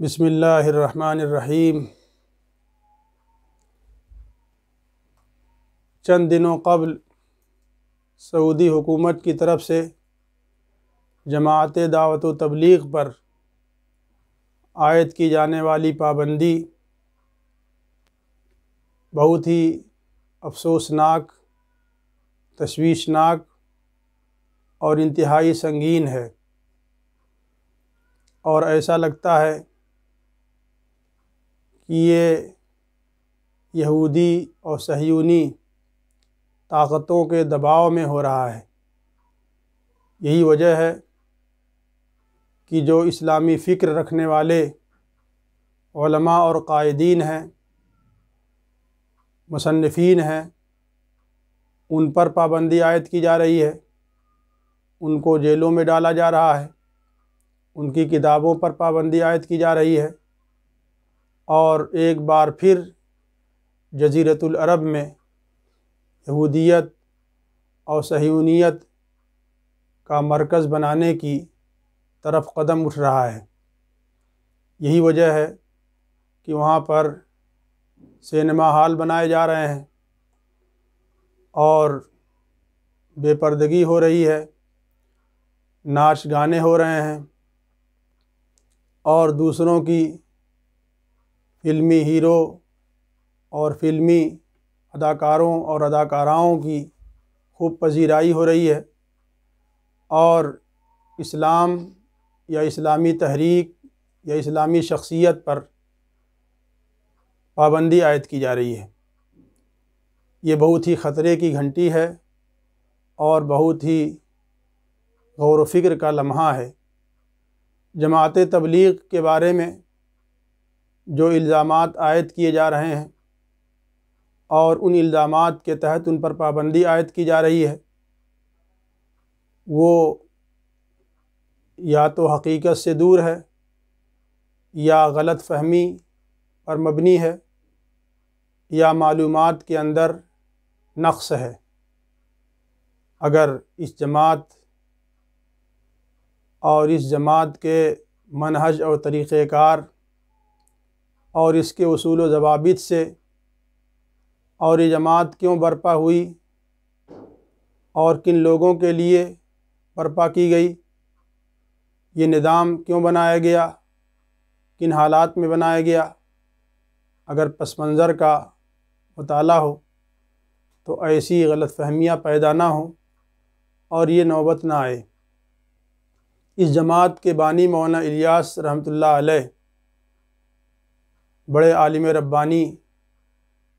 بسم اللہ الرحمن الرحیم۔ چند دنوں قبل سعودی حکومت کی طرف سے جماعت دعوت و تبلیغ پر عائد کی جانے والی پابندی بہت ہی افسوسناک، تشویشناک اور انتہائی سنگین ہے، اور ایسا لگتا ہے کہ یہ یہودی اور صہیونی طاقتوں کے دباؤ میں ہو رہا ہے۔ یہی وجہ ہے کہ جو اسلامی فکر رکھنے والے علماء اور قائدین ہیں، مصنفین ہیں، ان پر پابندی عائد کی جا رہی ہے، ان کو جیلوں میں ڈالا جا رہا ہے، ان کی کتابوں پر پابندی عائد کی جا رہی ہے، اور ایک بار پھر جزیرۃ العرب میں یہودیت اور صہیونیت کا مرکز بنانے کی طرف قدم اٹھ رہا ہے۔ یہی وجہ ہے کہ وہاں پر سینما ہال بنائے جا رہے ہیں اور بے پردگی ہو رہی ہے، ناچ گانے ہو رہے ہیں، اور دوسروں کی فلمی ہیرو اور فلمی اداکاروں اور اداکاراؤں کی خوب پذیرائی ہو رہی ہے، اور اسلام یا اسلامی تحریک یا اسلامی شخصیت پر پابندی عائد کی جا رہی ہے۔ یہ بہت ہی خطرے کی گھنٹی ہے اور بہت ہی غور و فکر کا لمحہ ہے۔ جماعت تبلیغ کے بارے میں جو الزامات عائد کیے جا رہے ہیں اور ان الزامات کے تحت ان پر پابندی عائد کی جا رہی ہے، وہ یا تو حقیقت سے دور ہے یا غلط فہمی پر مبنی ہے یا معلومات کے اندر نقص ہے۔ اگر اس جماعت اور اس جماعت کے منہج اور طریقہ کار اور اس کے اصول و ضوابط سے اور یہ جماعت کیوں برپا ہوئی اور کن لوگوں کے لیے برپا کی گئی، یہ نظام کیوں بنایا گیا، کن حالات میں بنایا گیا، اگر پس منظر کا مطالعہ ہو تو ایسی غلط فہمیاں پیدا نہ ہوں اور یہ نوبت نہ آئے۔ اس جماعت کے بانی مولانا الیاس رحمۃ اللہ علیہ بڑے عالم ربانی،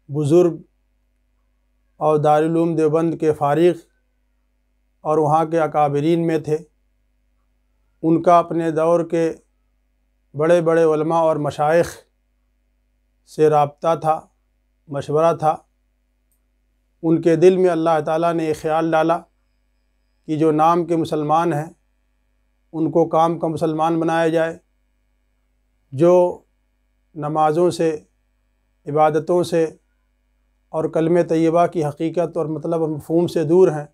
بزرگ اور دارالعلوم دیوبند کے فارغ اور وہاں کے اکابرین میں تھے۔ ان کا اپنے دور کے بڑے بڑے علماء اور مشائخ سے رابطہ تھا، مشورہ تھا۔ ان کے دل میں اللہ تعالیٰ نے یہ خیال ڈالا کہ جو نام کے مسلمان ہیں ان کو کام کا مسلمان بنایا جائے، جو نمازوں سے، عبادتوں سے اور کلمہ طیبہ کی حقیقت اور مطلب اور مفہوم سے دور ہیں،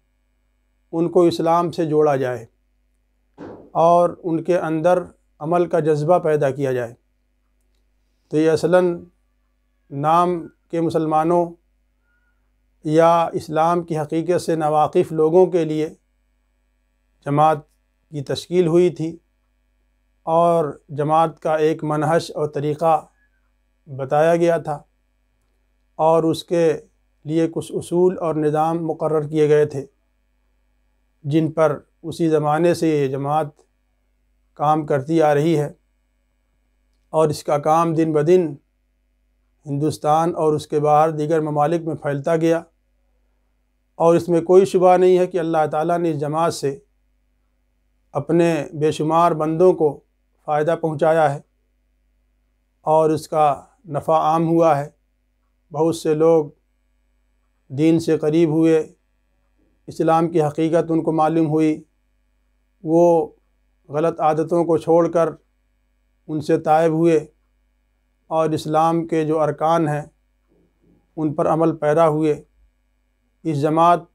ان کو اسلام سے جوڑا جائے اور ان کے اندر عمل کا جذبہ پیدا کیا جائے۔ تو یہ اصلاً نام کے مسلمانوں یا اسلام کی حقیقت سے ناواقف لوگوں کے لیے جماعت کی تشکیل ہوئی تھی، اور جماعت کا ایک منہج اور طریقہ بتایا گیا تھا، اور اس کے لیے کچھ اصول اور نظام مقرر کیے گئے تھے جن پر اسی زمانے سے یہ جماعت کام کرتی آ رہی ہے، اور اس کا کام دن بدن ہندوستان اور اس کے باہر دیگر ممالک میں پھیلتا گیا، اور اس میں کوئی شبہ نہیں ہے کہ اللہ تعالیٰ نے اس جماعت سے اپنے بے شمار بندوں کو فائدہ پہنچایا ہے اور اس کا نفع عام ہوا ہے۔ بہت سے لوگ دین سے قریب ہوئے، اسلام کی حقیقت ان کو معلوم ہوئی، وہ غلط عادتوں کو چھوڑ کر ان سے تائب ہوئے اور اسلام کے جو ارکان ہیں ان پر عمل پیرا ہوئے۔ اس جماعت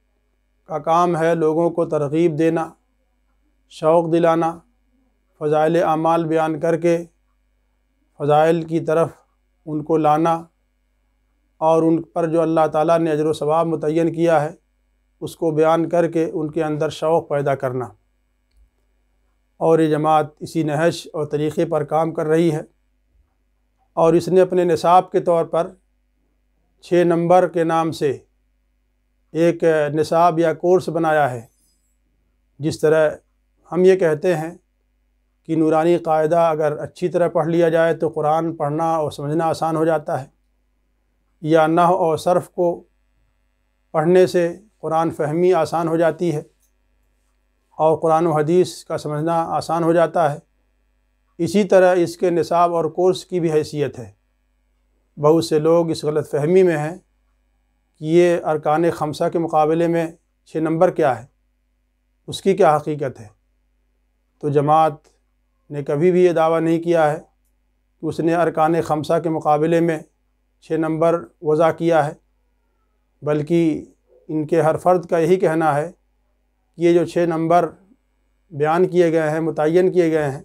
کا کام ہے لوگوں کو ترغیب دینا، شوق دلانا، فضائل اعمال بیان کر کے فضائل کی طرف ان کو لانا اور ان پر جو اللہ تعالیٰ نے اجر و ثواب متعین کیا ہے اس کو بیان کر کے ان کے اندر شوق پیدا کرنا۔ اور یہ جماعت اسی نہج اور طریقے پر کام کر رہی ہے، اور اس نے اپنے نصاب کے طور پر 6 نمبر کے نام سے ایک نصاب یا کورس بنایا ہے۔ جس طرح ہم یہ کہتے ہیں کہ نورانی قاعدہ اگر اچھی طرح پڑھ لیا جائے تو قرآن پڑھنا اور سمجھنا آسان ہو جاتا ہے، یا نحو اور صرف کو پڑھنے سے قرآن فہمی آسان ہو جاتی ہے اور قرآن و حدیث کا سمجھنا آسان ہو جاتا ہے، اسی طرح اس کے نصاب اور کورس کی بھی حیثیت ہے۔ بہت سے لوگ اس غلط فہمی میں ہیں کہ یہ ارکان خمسہ کے مقابلے میں 6 نمبر کیا ہے، اس کی کیا حقیقت ہے۔ تو جماعت نے کبھی بھی یہ دعویٰ نہیں کیا ہے کہ اس نے ارکان خمسہ کے مقابلے میں 6 نمبر وضع کیا ہے، بلکہ ان کے ہر فرد کا یہی کہنا ہے کہ یہ جو 6 نمبر بیان کیے گئے ہیں، متعین کیے گئے ہیں،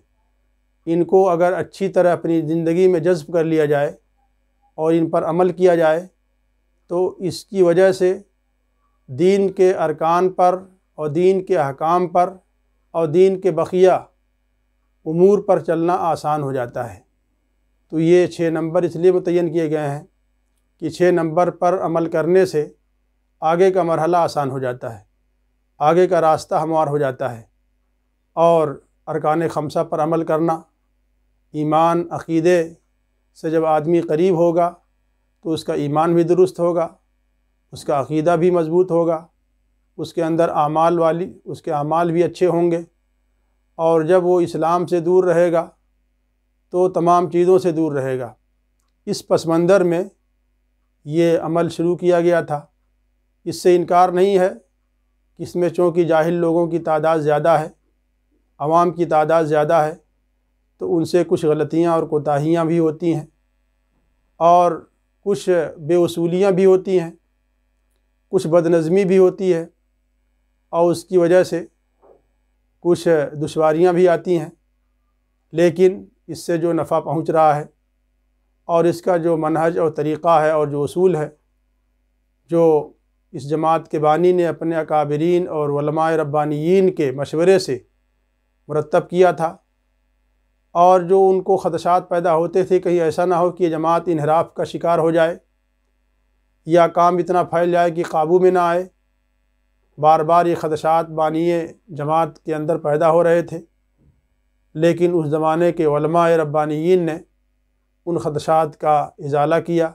ان کو اگر اچھی طرح اپنی زندگی میں جذب کر لیا جائے اور ان پر عمل کیا جائے تو اس کی وجہ سے دین کے ارکان پر اور دین کے احکام پر اور دین کے بقیہ امور پر چلنا آسان ہو جاتا ہے۔ تو یہ 6 نمبر اس لیے متعین کیے گئے ہیں کہ 6 نمبر پر عمل کرنے سے آگے کا مرحلہ آسان ہو جاتا ہے، آگے کا راستہ ہموار ہو جاتا ہے، اور ارکان خمسہ پر عمل کرنا، ایمان عقیدے سے جب آدمی قریب ہوگا تو اس کا ایمان بھی درست ہوگا، اس کا عقیدہ بھی مضبوط ہوگا، اس کے اندر اس کے اعمال بھی اچھے ہوں گے، اور جب وہ اسلام سے دور رہے گا تو تمام چیزوں سے دور رہے گا۔ اس پس منظر میں یہ عمل شروع کیا گیا تھا۔ اس سے انکار نہیں ہے کہ اس میں چونکہ جاہل لوگوں کی تعداد زیادہ ہے، عوام کی تعداد زیادہ ہے، تو ان سے کچھ غلطیاں اور کوتاہیاں بھی ہوتی ہیں، اور کچھ بے اصولیاں بھی ہوتی ہیں، کچھ بدنظمی بھی ہوتی ہے، اور اس کی وجہ سے کچھ دشواریاں بھی آتی ہیں، لیکن اس سے جو نفع پہنچ رہا ہے اور اس کا جو منہج اور طریقہ ہے اور جو اصول ہے جو اس جماعت کے بانی نے اپنے اکابرین اور علماء ربانیین کے مشورے سے مرتب کیا تھا، اور جو ان کو خدشات پیدا ہوتے تھے کہیں ایسا نہ ہو کہ یہ جماعت انحراف کا شکار ہو جائے یا کام اتنا پھیل جائے کہ قابو میں نہ آئے، بار بار یہ خدشات بانی جماعت کے اندر پیدا ہو رہے تھے، لیکن اس زمانے کے علماء ربانیین نے ان خدشات کا ازالہ کیا،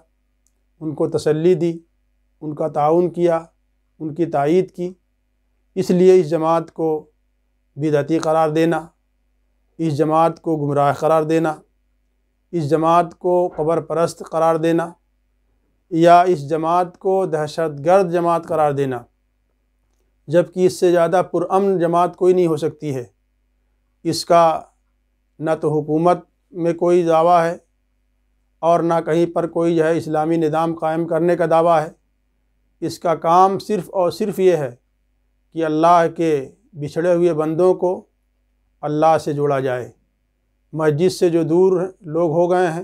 ان کو تسلی دی، ان کا تعاون کیا، ان کی تائید کی۔ اس لیے اس جماعت کو بدعتی قرار دینا، اس جماعت کو گمراہ قرار دینا، اس جماعت کو قبر پرست قرار دینا، یا اس جماعت کو دہشت گرد جماعت قرار دینا، جبکہ اس سے زیادہ پرامن جماعت کوئی نہیں ہو سکتی ہے۔ اس کا نہ تو حکومت میں کوئی دعویٰ ہے اور نہ کہیں پر کوئی اسلامی نظام قائم کرنے کا دعویٰ ہے۔ اس کا کام صرف اور صرف یہ ہے کہ اللہ کے بچھڑے ہوئے بندوں کو اللہ سے جوڑا جائے، مسجد سے جو دور لوگ ہو گئے ہیں،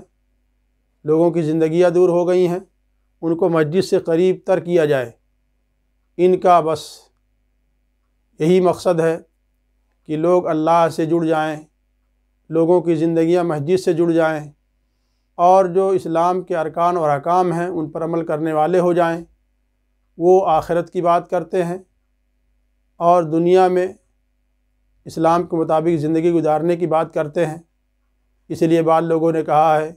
لوگوں کی زندگیاں دور ہو گئی ہیں، ان کو مسجد سے قریب تر کیا جائے۔ ان کا بس یہی مقصد ہے کہ لوگ اللہ سے جڑ جائیں، لوگوں کی زندگیاں مسجد سے جڑ جائیں، اور جو اسلام کے ارکان اور احکام ہیں ان پر عمل کرنے والے ہو جائیں۔ وہ آخرت کی بات کرتے ہیں اور دنیا میں اسلام کے مطابق زندگی گزارنے کی بات کرتے ہیں۔ اس لیے بعض لوگوں نے کہا ہے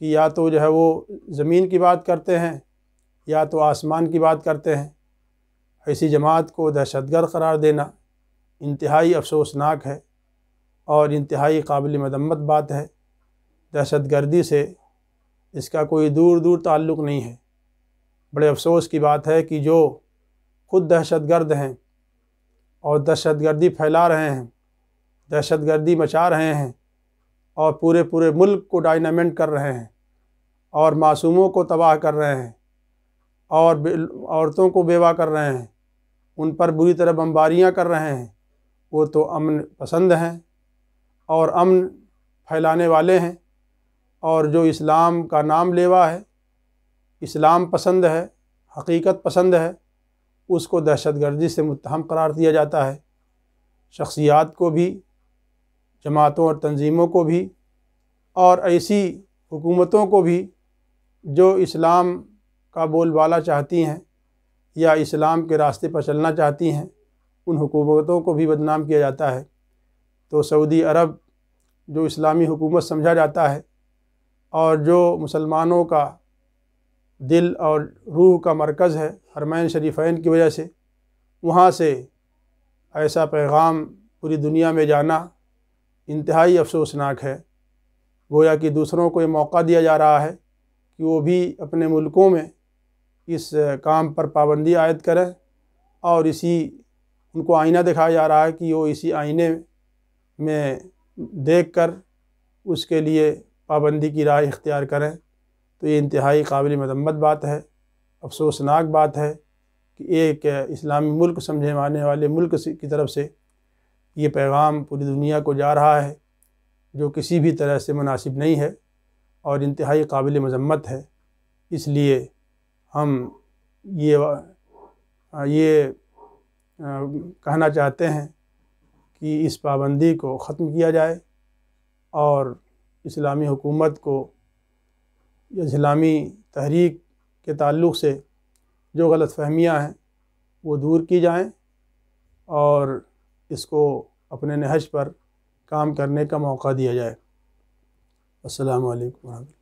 کہ یا تو وہ زمین کی بات کرتے ہیں یا تو آسمان کی بات کرتے ہیں۔ ایسی جماعت کو دہشت گرد قرار دینا انتہائی افسوسناک ہے اور انتہائی قابل مذمت بات ہے۔ دہشت گردی سے اس کا کوئی دور دور تعلق نہیں ہے۔ بڑے افسوس کی بات ہے کہ جو خود دہشت گرد ہیں اور دہشت گردی پھیلا رہے ہیں، دہشت گردی مچا رہے ہیں، اور پورے ملک کو ڈائنامنٹ کر رہے ہیں، اور معصوموں کو تباہ کر رہے ہیں، اور عورتوں کو بیوہ کر رہے ہیں، ان پر بری طرح بمباریاں کر رہے ہیں، وہ تو امن پسند ہیں اور امن پھیلانے والے ہیں، اور جو اسلام کا نام لیوا ہے، اسلام پسند ہے، حقیقت پسند ہے، اس کو دہشت گردی سے متہم قرار دیا جاتا ہے۔ شخصیات کو بھی، جماعتوں اور تنظیموں کو بھی، اور ایسی حکومتوں کو بھی جو اسلام کا بول بالا چاہتی ہیں یا اسلام کے راستے پر چلنا چاہتی ہیں، ان حکومتوں کو بھی بدنام کیا جاتا ہے۔ تو سعودی عرب جو اسلامی حکومت سمجھا جاتا ہے اور جو مسلمانوں کا دل اور روح کا مرکز ہے حرمین شریفین کی وجہ سے، وہاں سے ایسا پیغام پوری دنیا میں جانا انتہائی افسوسناک ہے۔ گویا کہ دوسروں کو یہ موقع دیا جا رہا ہے کہ وہ بھی اپنے ملکوں میں اس کام پر پابندی عائد کریں، اور ان کو آئینہ دکھایا جا رہا ہے کہ وہ اسی آئینے میں دیکھ کر اس کے لیے پابندی کی راہ اختیار کریں۔ تو یہ انتہائی قابل مذمت بات ہے، افسوسناک بات ہے کہ ایک اسلامی ملک سمجھے جانے والے ملک کی طرف سے یہ پیغام پوری دنیا کو جا رہا ہے، جو کسی بھی طرح سے مناسب نہیں ہے اور انتہائی قابل مذمت ہے۔ اس لیے ہم یہ کہنا چاہتے ہیں کہ اس پابندی کو ختم کیا جائے، اور اسلامی حکومت کو، اسلامی تحریک کے تعلق سے جو غلط فہمیاں ہیں وہ دور کی جائیں، اور اس کو اپنے نہج پر کام کرنے کا موقع دیا جائے۔ السلام علیکم ورحمۃ اللہ۔